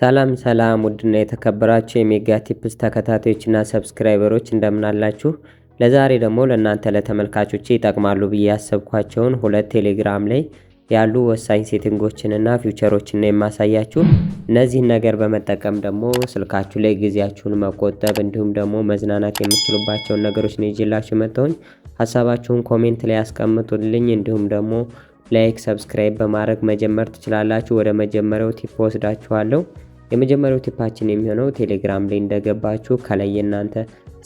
ሰላም ውድና የተከበራችሁ የሜጋ ቲፕስ ተከታታዮችና ሰብስክራይበሮች እንደምን አላችሁ? ለዛሬ ደግሞ ለእናንተ ለተመልካቾቼ ይጠቅማሉ ብዬ ያሰብኳቸውን ሁለት ቴሌግራም ላይ ያሉ ወሳኝ ሴቲንጎችንና ፊውቸሮችን የማሳያችሁ። እነዚህን ነገር በመጠቀም ደግሞ ስልካችሁ ላይ ጊዜያችሁን መቆጠብ እንዲሁም ደግሞ መዝናናት የምትችሉባቸውን ነገሮች ነው ይዤላችሁ መጣሁኝ። ሀሳባችሁን ኮሜንት ላይ ያስቀምጡልኝ። እንዲሁም ደግሞ ላይክ፣ ሰብስክራይብ በማድረግ መጀመር ትችላላችሁ። ወደ መጀመሪያው ቲፕ ወስዳችኋለሁ። የመጀመሪያው ቲፓችን የሚሆነው ቴሌግራም ላይ እንደገባችሁ ከላይ እናንተ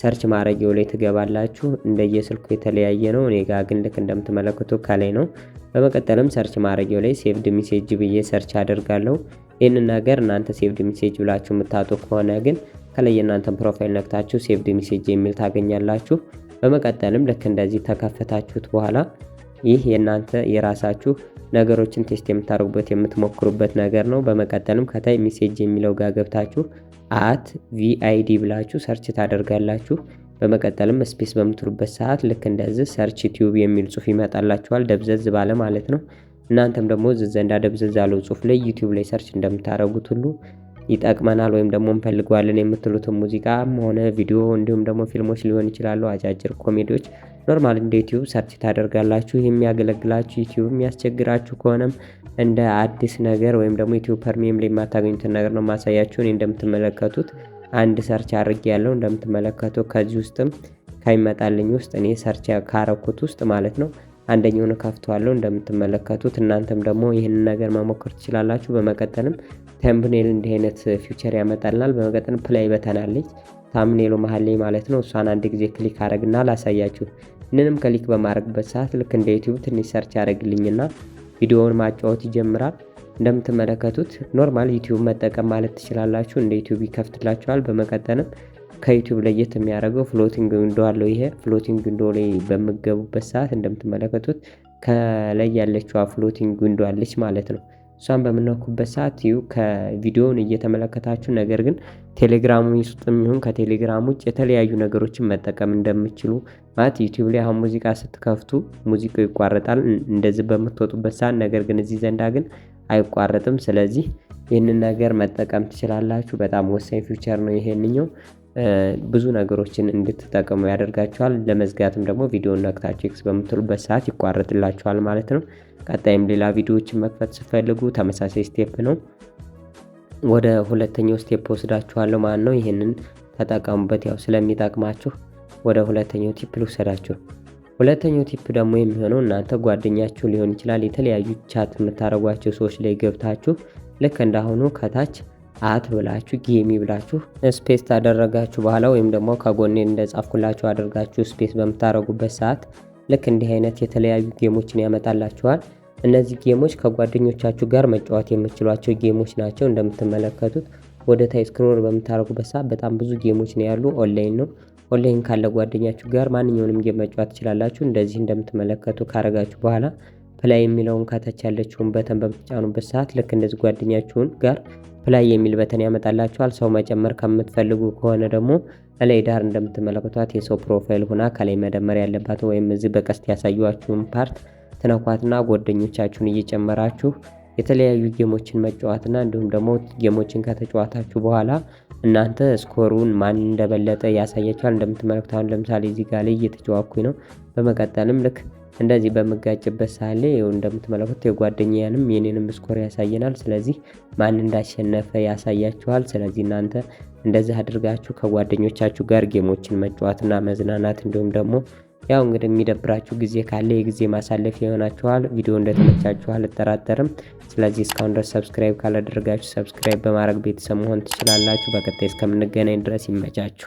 ሰርች ማድረጊያው ላይ ትገባላችሁ። እንደየስልኩ የተለያየ ነው። እኔ ጋር ግን ልክ እንደምትመለከቱ ከላይ ነው። በመቀጠልም ሰርች ማድረጊያው ላይ ሴቭድ ሜሴጅ ብዬ ሰርች አደርጋለሁ። ይህንን ነገር እናንተ ሴቭድ ሜሴጅ ብላችሁ የምታጡ ከሆነ ግን ከላይ እናንተን ፕሮፋይል ነክታችሁ ሴቭድ ሜሴጅ የሚል ታገኛላችሁ። በመቀጠልም ልክ እንደዚህ ተከፈታችሁት በኋላ ይህ የእናንተ የራሳችሁ ነገሮችን ቴስት የምታደርጉበት የምትሞክሩበት ነገር ነው። በመቀጠልም ከታይ ሜሴጅ የሚለው ጋር ገብታችሁ @vid ብላችሁ ሰርች ታደርጋላችሁ። በመቀጠልም ስፔስ በምትሉበት ሰዓት ልክ እንደዚህ ሰርች ዩቲዩብ የሚል ጽሁፍ ይመጣላችኋል፣ ደብዘዝ ባለ ማለት ነው። እናንተም ደግሞ ዘንዳ ደብዘዝ ያለው ጽሁፍ ላይ ዩቲዩብ ላይ ሰርች እንደምታደርጉት ሁሉ ይጠቅመናል ወይም ደግሞ እንፈልገዋለን የምትሉትን ሙዚቃም ሆነ ቪዲዮ እንዲሁም ደግሞ ፊልሞች ሊሆን ይችላሉ፣ አጫጭር ኮሜዲዎች ኖርማል እንደ ዩቲዩብ ሰርች ታደርጋላችሁ። የሚያገለግላችሁ ዩቲዩብ የሚያስቸግራችሁ ከሆነም እንደ አዲስ ነገር ወይም ደግሞ ዩቲዩብ ፕሪሚየም ላይ የማታገኙትን ነገር ነው ማሳያችሁ። እኔ እንደምትመለከቱት አንድ ሰርች አድርጌ ያለው እንደምትመለከቱ ከዚህ ውስጥም ከሚመጣልኝ ውስጥ እኔ ሰርች ካረኩት ውስጥ ማለት ነው አንደኛውን ከፍተዋለሁ እንደምትመለከቱት። እናንተም ደግሞ ይህንን ነገር መሞከር ትችላላችሁ። በመቀጠልም ተምብኔል እንዲህ አይነት ፊውቸር ያመጣልናል። በመቀጠልም ፕላይ በተን አለች ታምኔሉ መሃል ላይ ማለት ነው። እሷን አንድ ጊዜ ክሊክ አደርግና ላሳያችሁ። እነንም ክሊክ በማድረግበት ሰዓት ልክ እንደ ዩቲዩብ ትንሽ ሰርች ያደርግልኝና ቪዲዮውን ማጫወት ይጀምራል። እንደምትመለከቱት ኖርማል ዩቲዩብ መጠቀም ማለት ትችላላችሁ። እንደ ዩቲዩብ ይከፍትላችኋል። በመቀጠልም ከዩቲዩብ ለየት የሚያደርገው ፍሎቲንግ ዊንዶ አለው። ይሄ ፍሎቲንግ ዊንዶ ላይ በምገቡበት ሰዓት እንደምትመለከቱት ከላይ ያለችው ፍሎቲንግ ዊንዶ አለች ማለት ነው። እሷን በምናኩበት ሰዓት ከቪዲዮውን እየተመለከታችሁ ነገር ግን ቴሌግራሙ ውስጥም ይሁን ከቴሌግራም ውጭ የተለያዩ ነገሮችን መጠቀም እንደምትችሉ ማለት ዩቲዩብ ላይ አሁን ሙዚቃ ስትከፍቱ ሙዚቃው ይቋረጣል እንደዚህ በምትወጡበት ሰዓት፣ ነገር ግን እዚህ ዘንዳ ግን አይቋረጥም። ስለዚህ ይህንን ነገር መጠቀም ትችላላችሁ። በጣም ወሳኝ ፊውቸር ነው ይሄንኛው። ብዙ ነገሮችን እንድትጠቀሙ ያደርጋችኋል። ለመዝጋትም ደግሞ ቪዲዮውን ነክታችሁ ኤክስ በምትሉበት ሰዓት ይቋረጥላችኋል ማለት ነው። ቀጣይም ሌላ ቪዲዮዎችን መክፈት ስትፈልጉ ተመሳሳይ ስቴፕ ነው። ወደ ሁለተኛው ስቴፕ ወስዳችኋለሁ ማለት ነው። ይህንን ተጠቀሙበት ያው ስለሚጠቅማችሁ። ወደ ሁለተኛው ቲፕ ልውሰዳችሁ። ሁለተኛው ቲፕ ደግሞ የሚሆነው እናንተ ጓደኛችሁ ሊሆን ይችላል የተለያዩ ቻት የምታደርጓቸው ሰዎች ላይ ገብታችሁ ልክ እንዳሁኑ ከታች ብላችሁ ጌሚ ብላችሁ ስፔስ ታደረጋችሁ በኋላ ወይም ደግሞ ከጎኔ እንደጻፍኩላችሁ አድርጋችሁ ስፔስ በምታደርጉበት ሰዓት ልክ እንዲህ አይነት የተለያዩ ጌሞችን ያመጣላችኋል። እነዚህ ጌሞች ከጓደኞቻችሁ ጋር መጫወት የምትችሏቸው ጌሞች ናቸው። እንደምትመለከቱት ወደ ታይ ስክሮል በምታደርጉበት ሰዓት በጣም ብዙ ጌሞች ነው ያሉ። ኦንላይን ነው። ኦንላይን ካለ ጓደኛችሁ ጋር ማንኛውንም ጌም መጫወት ትችላላችሁ። እንደዚህ እንደምትመለከቱ ካረጋችሁ በኋላ ፕላይ የሚለውን ከታች ያለችውን በተን በምትጫኑበት ሰዓት ልክ እንደዚህ ጓደኛችሁን ጋር ፕላይ የሚል በተን ያመጣላችኋል። ሰው መጨመር ከምትፈልጉ ከሆነ ደግሞ ላይ ዳር እንደምትመለከቷት የሰው ፕሮፋይል ሆና ከላይ መደመር ያለባት ወይም እዚህ በቀስት ያሳዩአችሁን ፓርት ትነኳትና ጓደኞቻችሁን እየጨመራችሁ የተለያዩ ጌሞችን መጫወትና እንዲሁም ደግሞ ጌሞችን ከተጫወታችሁ በኋላ እናንተ ስኮሩን ማን እንደበለጠ ያሳያችኋል። እንደምትመለከቱት አሁን ለምሳሌ እዚህ ጋር ላይ እየተጫወኩኝ ነው። በመቀጠልም ልክ እንደዚህ በመጋጭበት ሳለ ይኸው እንደምትመለከቱት የጓደኛዬንም የኔንም ስኮር ያሳየናል። ስለዚህ ማን እንዳሸነፈ ያሳያችኋል። ስለዚህ እናንተ እንደዚህ አድርጋችሁ ከጓደኞቻችሁ ጋር ጌሞችን መጫወትና መዝናናት እንዲሁም ደግሞ ያው እንግዲህ የሚደብራችሁ ጊዜ ካለ የጊዜ ማሳለፊያ ይሆናችኋል። ቪዲዮ እንደተመቻችሁ አልጠራጠርም። ስለዚህ እስካሁን ድረስ ሰብስክራይብ ካላደረጋችሁ ሰብስክራይብ በማድረግ ቤተሰብ መሆን ትችላላችሁ። በቀጣይ እስከምንገናኝ ድረስ ይመቻችሁ።